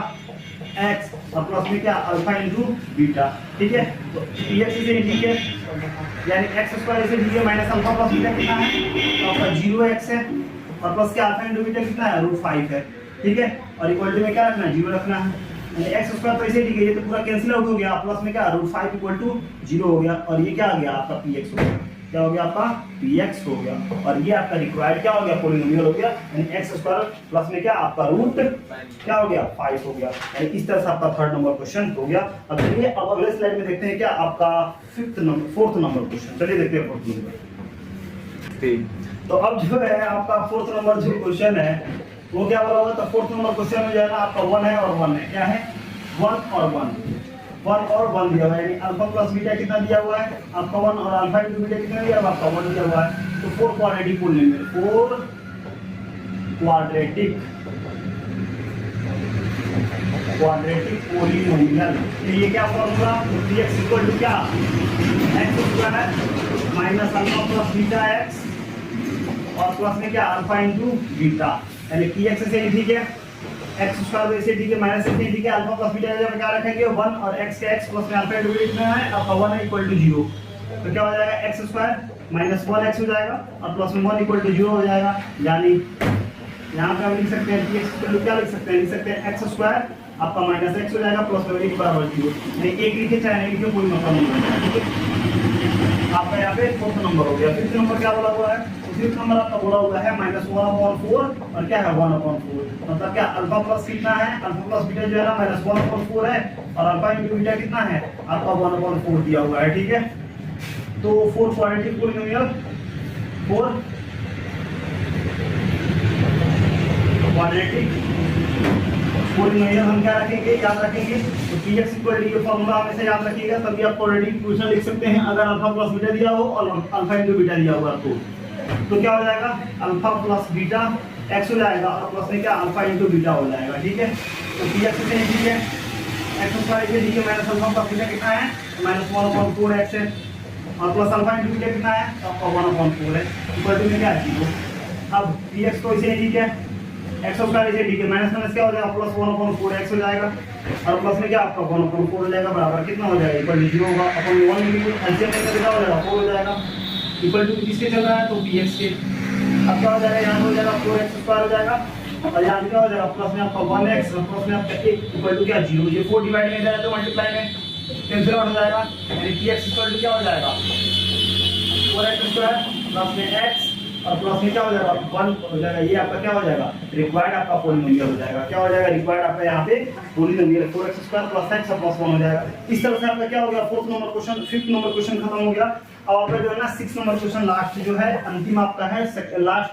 x और प्लस में क्या अल्फा इंटू बीटा, ठीक है। तो px से ठीक है, यानी x² से ठीक है माइनस अल्फा प्लस बीटा कितना है तो आपका 0x है और प्लस क्या अल्फा इंटू बीटा कितना है √5 है, ठीक है। और इक्वल टू में क्या रखना है 0 रखना है, x² तो ऐसे ठीक है, ये तो पूरा कैंसिल आउट हो गया, प्लस में क्या √5 इक्वल टू 0 हो गया और ये क्या आ गया आपका px हो गया, क्या हो गया आपका px हो गया और ये आपका रिक्वायर्ड क्या हो गया पोलिनोमियल हो गया, यानी x² प्लस में क्या आपका रूट क्या हो गया 5 हो गया। यानी इस तरह से आपका थर्ड नंबर क्वेश्चन हो गया। अब चलिए अब अगले स्लाइड में देखते हैं क्या आपका फोर्थ नंबर क्वेश्चन, चलिए देखते हैं फोर्थ नंबर। तो अब जो है आपका फोर्थ नंबर जो क्वेश्चन है वो क्या बोला हुआ, तो फोर्थ नंबर क्वेश्चन में जो है ना आपका 1 है और 1 है, क्या है 1 और 1 दिया हुआ है, यानी अल्फा प्लस बीटा कितना दिया हुआ है आपका 1 और अल्फा इंटू बीटा कितना दिया हुआ है आपका 1 दिया हुआ है। तो 4 क्वाड्रेटिक पोलिनोमियल, 4 क्वाड्रेटिक पोलिनोमियल, तो ये क्या फॉर्मूला px इक्वल टू क्या x² minus alpha plus beta x और प्लस में क्या अल्फा इंटू बीटा, यानी px से ठीक है, x² वैसे ठीक है, माइनस से ठीक है, अल्फा प्लस बीटा जब क्या रखेंगे 1 और x के x प्लस में अल्फा इंटू बीटा है आपका 1 है इक्वल टू 0, तो क्या हो जाएगा x² माइनस 1x हो जाएगा और प्लस में 1 इक्वल टू 0 हो जाएगा, यानी यहाँ पे हम लिख सकते हैं px इक्वल टू क्या लिख सकते हैं, लिख सकते हैं x² आपका माइनस x हो जाएगा प्लस में 1 बराबर 0, नहीं एक लिखे चाहे नहीं लिखे कोई मतलब नहीं है, ठीक है। आपका यहाँ पे फोर्थ नंबर हो गया। फिफ्थ नंबर क्या बोला हुआ है, फिफ्थ नंबर आपका बोला हुआ है -1/4 और क्या है 1/4, मतलब क्या अल्फा प्लस कितना है, अल्फा प्लस बीटा जो है ना -1/4 है और अल्फा इंटू बीटा कितना है आपका 1/4 दिया हुआ है, ठीक है। तो 4 क्वाड्रेटिक पोलिनोमियल, 4 क्वाड्रेटिक पोलिनोमियल हम क्या रखेंगे, याद रखेंगे तो px इक्वल टू फॉर्मूला हमेशा याद रखिएगा, तभी आप क्वाड्रेटिक क्वेश्चन लिख सकते हैं। अगर अल्फा प्लस बीटा दिया हो और अल्फा इंटू बीटा दिया होगा तो क्या हो जाएगा अल्फा प्लस बीटा x हो जाएगा और प्लस में क्या अल्फा इंटू बीटा हो जाएगा, ठीक है। तो px से ठीक है x² से ठीक है माइनस अल्फा प्लस बीटा कितना है -1/4x है और प्लस अल्फा इंटू बीटा कितना है आपका 1/4 है, इक्वल टू में क्या है 0। अब px को इसे ठीक है x² से ठीक है माइनस माइनस क्या हो जाएगा प्लस 1/4x हो जाएगा और प्लस में क्या आपका 1/4 हो जाएगा बराबर कितना हो जाएगा इक्वल टू 0 होगा, अपन 1 एलसीएम लेकर क्या हो जाएगा 4 हो जाएगा, इक्वल टू किसके चल रहा है तो px के। अब क्या हो जाएगा यहाँ हो जाएगा 4x² हो जाएगा और यहाँ पे क्या हो जाएगा, प्लस में आपका 1x और प्लस में आपका 1 इक्वल टू क्या 0, ये 4 डिवाइड में जाएगा तो मल्टीप्लाई में कैंसिल आउट हो जाएगा, यानी px इक्वल टू क्या हो जाएगा 4x स्क्वायर प्लस में x और प्लस में क्या हो जाएगा 1 हो जाएगा, ये आपका क्या हो जाएगा रिक्वायर्ड आपका पॉलिनोमियल हो जाएगा, क्या हो जाएगा रिक्वायर्ड आपका यहाँ पे polynomial 4x square plus x plus 1 हो जाएगा। इस तरह से आपका क्या हो गया, 4th number question 5th number question खत्म हो गया। अब आपका जो है ना 6th नंबर क्वेश्चन लास्ट जो है अंतिम आपका है, लास्ट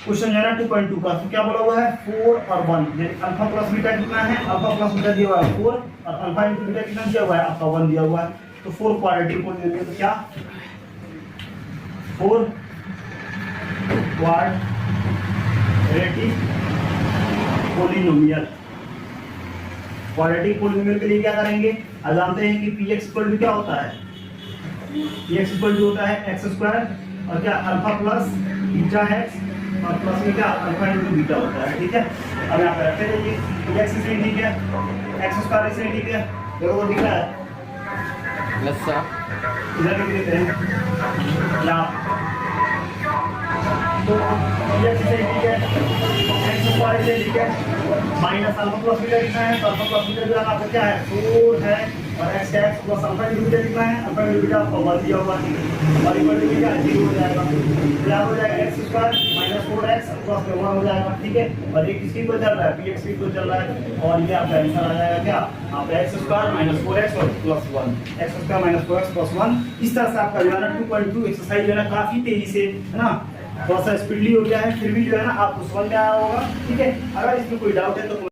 क्वेश्चन है ना 2.2 का। तो क्या बोला हुआ है 4 और 1, अल्फा प्लस बीटा कितना है, अल्फा प्लस बीटा दिया हुआ है 4 और अल्फा इंटू बीटा कितना दिया हुआ है आपका 1 दिया हुआ है। तो 4 क्वाड्रेटिक पॉलिनोमियल, तो क्या 4 क्वाड्रेटिक पॉलिनोमियल, क्वाड्रेटिक पॉलिनोमियल के लिए क्या करेंगे, अब जानते हैं कि px इक्वल टू क्या होता है, px इक्वल टू होता है x स्क्वायर और क्या अल्फा प्लस बीटा x और प्लस में क्या अल्फा इंटू बीटा होता है, ठीक है। अब यहाँ पे रखते रहिए, x इसलिए ठीक है, x स्क्वायर इसलिए ठीक है, देखो वो दिख रहा है, यस सर, इधर लिख देते हैं यहाँ, तो x इसलिए ठीक है, x स्क्वायर इसलिए ठीक है, माइनस अल्फा प्लस बीटा कितना है, तो अल्फा प्लस बीटा जो है आपका क्या है 4 है और x का x plus alpha into beta कितना है, अल्फा इंटू बीटा आपका 1 दिया हुआ है और इक्वल टू क्या 0 हो जाएगा, क्या हो जाएगा x square minus 4x plus 1 हो जाएगा, ठीक है। और एक किसकी को चल रहा है, px की को चल रहा है और ये आपका आंसर आ जाएगा क्या आपका x स्क्वायर माइनस 4x और plus 1, x square minus 4x plus 1। इस तरह से आपका जो है ना 2.2 एक्सरसाइज जो है ना काफी तेजी से है ना, थोड़ा सा स्पीडली हो गया है, फिर भी जो है ना आपको समझ में आया होगा, ठीक है। अगर इसमें कोई डाउट है तो